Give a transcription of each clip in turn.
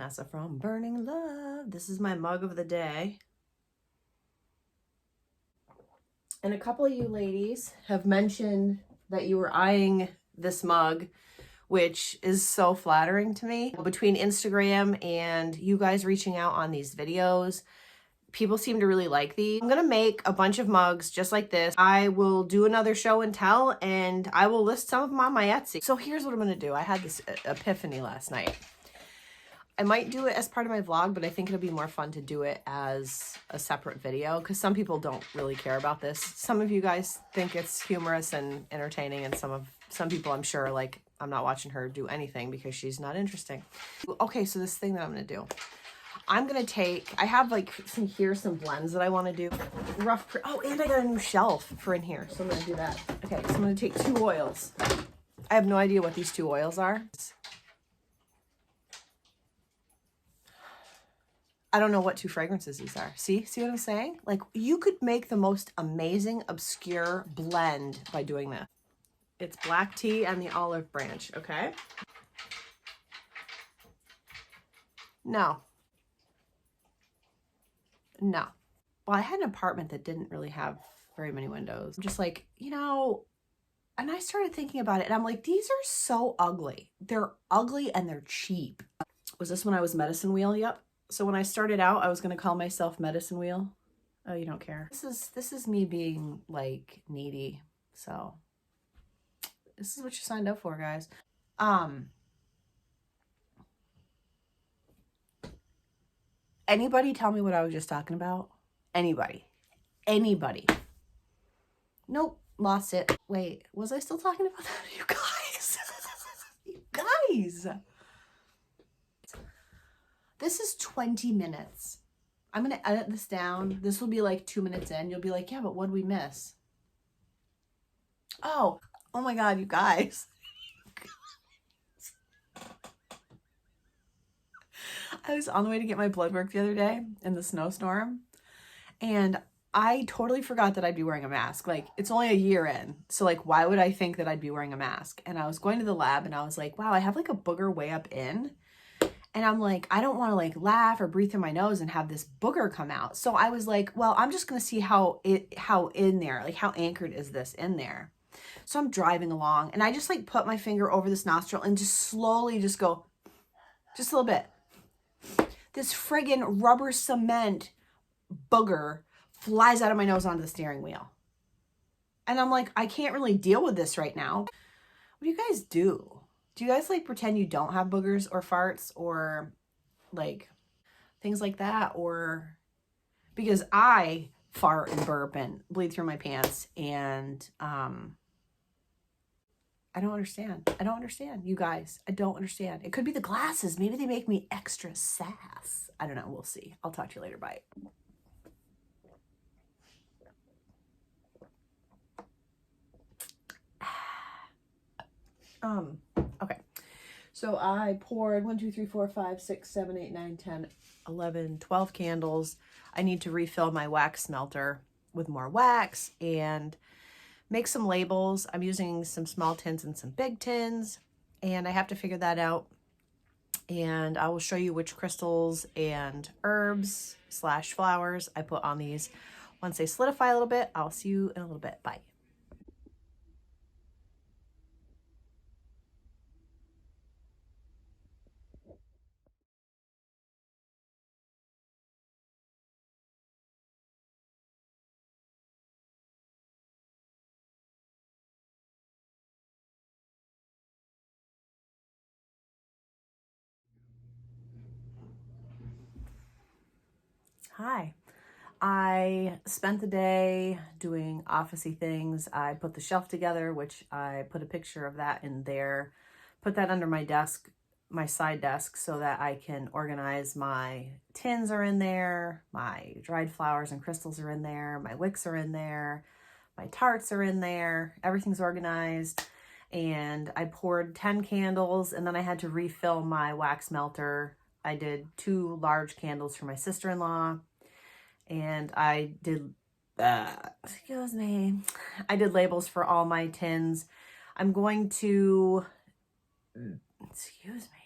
Vanessa from Burning Love. This is my mug of the day. And a couple of you ladies have mentioned that you were eyeing this mug, which is so flattering to me. Between Instagram and you guys reaching out on these videos, people seem to really like these. I'm gonna make a bunch of mugs just like this. I will do another show and tell, and I will list some of them on my Etsy. So here's what I'm gonna do. I had this epiphany last night. I might do it as part of my vlog, but I think it'll be more fun to do it as a separate video because some people don't really care about this. Some of you guys think it's humorous and entertaining, and some people, I'm sure, like, I'm not watching her do anything because she's not interesting. Okay, so this thing that I'm gonna do, I'm gonna take, I have like some blends that I want to do. Oh, and I got a new shelf for in here, so I'm gonna do that. Okay, so I'm gonna take 2 oils. I have no idea what these 2 oils are. I don't know what 2 fragrances these are. See what I'm saying? Like, you could make the most amazing, obscure blend by doing this. It's black tea and the olive branch, okay? No. Well, I had an apartment that didn't really have very many windows. I'm just like, and I started thinking about it, and I'm like, these are so ugly. They're ugly and they're cheap. Was this when I was Medicine Wheel? Yep. So when I started out, I was going to call myself Medicine Wheel. Oh, you don't care. This is me being like needy. So this is what you signed up for, guys. Anybody tell me what I was just talking about? Anybody? Nope, lost it. Wait, was I still talking about that? You guys. You guys. This is 20 minutes. I'm going to edit this down. This will be like 2 minutes in. You'll be like, yeah, but what did we miss? Oh my God, you guys. I was on the way to get my blood work the other day in the snowstorm, and I totally forgot that I'd be wearing a mask. Like, it's only a year in, so like, why would I think that I'd be wearing a mask? And I was going to the lab, and I was like, wow, I have like a booger way up in. And I'm like, I don't want to like laugh or breathe through my nose and have this booger come out. So I was like, well, I'm just going to see how in there, like how anchored is this in there? So I'm driving along, and I just like put my finger over this nostril and just slowly just go, just a little bit. This friggin' rubber cement booger flies out of my nose onto the steering wheel. And I'm like, I can't really deal with this right now. What do you guys do? Do you guys like pretend you don't have boogers or farts or like things like that? Or because I fart and burp and bleed through my pants, and I don't understand. You guys. I don't understand. It could be the glasses. Maybe they make me extra sass. I don't know. We'll see. I'll talk to you later. Bye. Okay. So I poured 1, 2, 3, 4, 5, 6, 7, 8, 9, 10, 11, 12 candles. I need to refill my wax smelter with more wax and make some labels. I'm using some small tins and some big tins, and I have to figure that out. And I will show you which crystals and herbs / flowers I put on these. Once they solidify a little bit, I'll see you in a little bit. Bye. Hi. I spent the day doing officey things. I put the shelf together, which I put a picture of that in there. Put that under my desk, my side desk, so that I can organize. My tins are in there, my dried flowers and crystals are in there, my wicks are in there, my tarts are in there, everything's organized. And I poured 10 candles, and then I had to refill my wax melter. I did 2 large candles for my sister-in-law, and I did, excuse me, I did labels for all my tins. I'm going to, excuse me,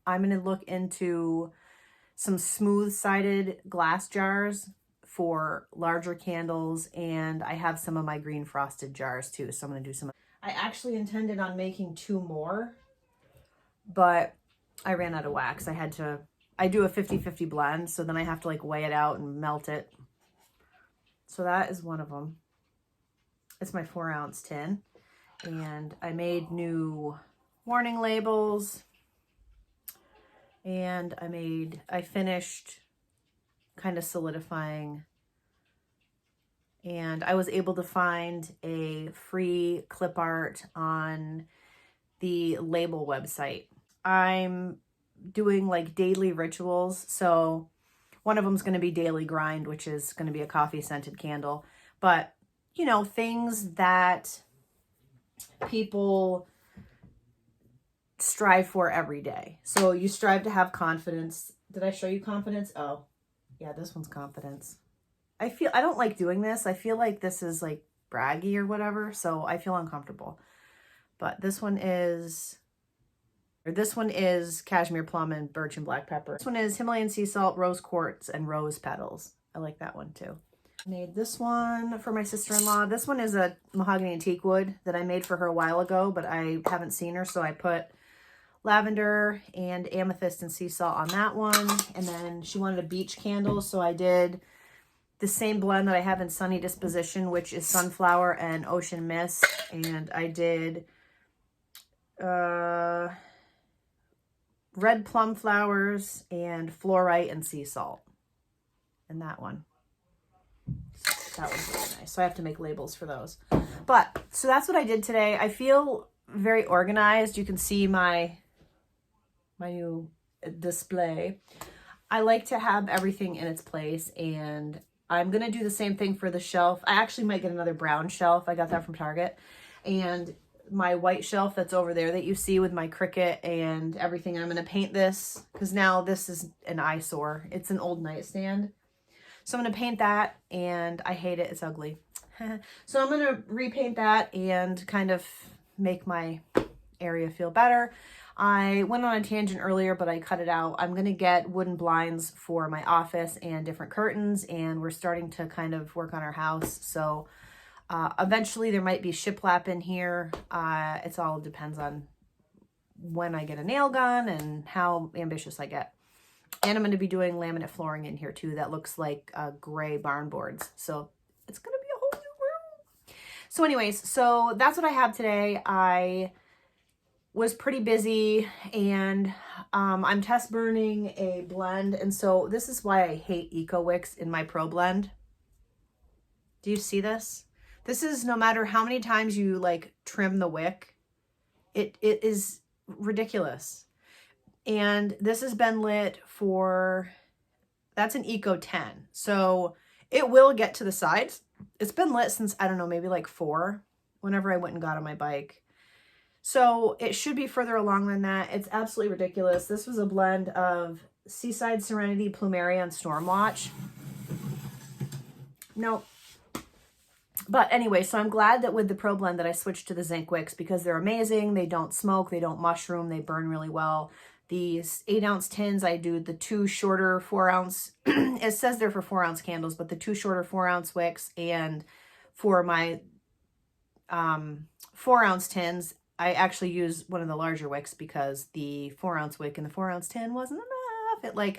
I'm going to look into some smooth-sided glass jars for larger candles, and I have some of my green frosted jars too, so I'm going to do some. I actually intended on making 2 more, but I ran out of wax. I do a 50-50 blend, so then I have to like weigh it out and melt it. So that is one of them. It's my 4-ounce tin, and I made new warning labels, and I finished kind of solidifying, and I was able to find a free clip art on the label website. I'm doing like daily rituals, so one of them is going to be daily grind, which is going to be a coffee scented candle, but you know, things that people strive for every day. So you strive to have confidence. Did I show you confidence? Oh yeah, this one's confidence. I don't like doing this. I feel like this is like braggy or whatever, so I feel uncomfortable. But this one is cashmere plum and birch and black pepper. This one is Himalayan sea salt, rose quartz, and rose petals. I like that one too. I made this one for my sister-in-law. This one is a mahogany and teak wood that I made for her a while ago, but I haven't seen her, so I put lavender and amethyst and sea salt on that one. And then she wanted a beach candle, so I did the same blend that I have in Sunny Disposition, which is sunflower and ocean mist. And I did red plum flowers and fluorite and sea salt in that one. That was really nice. So I have to make labels for those. But so that's what I did today. I feel very organized. You can see my new display. I like to have everything in its place, and I'm going to do the same thing for the shelf. I actually might get another brown shelf. I got that from Target. And my white shelf that's over there that you see with my Cricut and everything. I'm going to paint this because now this is an eyesore. It's an old nightstand. So I'm going to paint that, and I hate it. It's ugly. So I'm going to repaint that and kind of make my area feel better. I went on a tangent earlier, but I cut it out. I'm going to get wooden blinds for my office and different curtains, and we're starting to kind of work on our house. So eventually there might be shiplap in here. It's all depends on when I get a nail gun and how ambitious I get. And I'm going to be doing laminate flooring in here too. That looks like gray barn boards. So it's going to be a whole new room. So anyways, so that's what I have today. I was pretty busy, and I'm test burning a blend. And so this is why I hate Eco Wicks in my Pro Blend. Do you see this? This is no matter how many times you like trim the wick, it is ridiculous. And this has been lit for, that's an Eco 10. So it will get to the sides. It's been lit since, I don't know, maybe like 4, whenever I went and got on my bike. So it should be further along than that. It's absolutely ridiculous. This was a blend of Seaside Serenity, Plumeria, and Stormwatch. Nope. But anyway, so I'm glad that with the Pro Blend that I switched to the zinc wicks because they're amazing. They don't smoke, they don't mushroom, they burn really well. These 8-ounce tins, I do the 2 shorter 4-ounce. It says they're for 4-ounce candles, but the 2 shorter 4-ounce wicks, and for my 4-ounce tins, I actually use one of the larger wicks because the 4-ounce wick in the 4-ounce tin wasn't enough.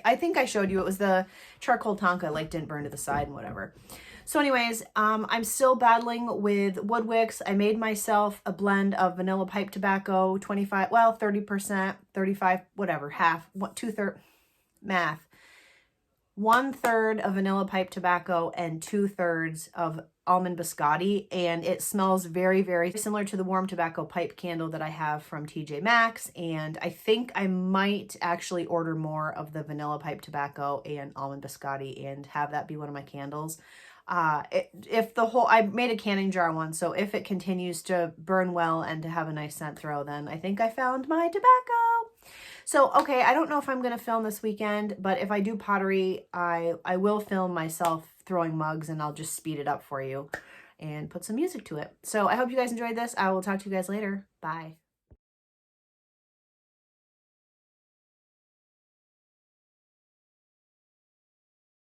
I think I showed you, it was the charcoal tonka, like didn't burn to the side and whatever. So anyways, I'm still battling with wood wicks. I made myself a blend of vanilla pipe tobacco, 25, well, 30%, 35, whatever, half, 2/3, math. 1/3 of vanilla pipe tobacco and 2/3 of almond biscotti, and it smells very, very similar to the warm tobacco pipe candle that I have from TJ Maxx. And I think I might actually order more of the vanilla pipe tobacco and almond biscotti and have that be one of my candles. I made a canning jar one, so if it continues to burn well and to have a nice scent throw, then I think I found my tobacco. So, okay, I don't know if I'm going to film this weekend, but if I do pottery, I will film myself throwing mugs, and I'll just speed it up for you and put some music to it. So I hope you guys enjoyed this. I will talk to you guys later. Bye.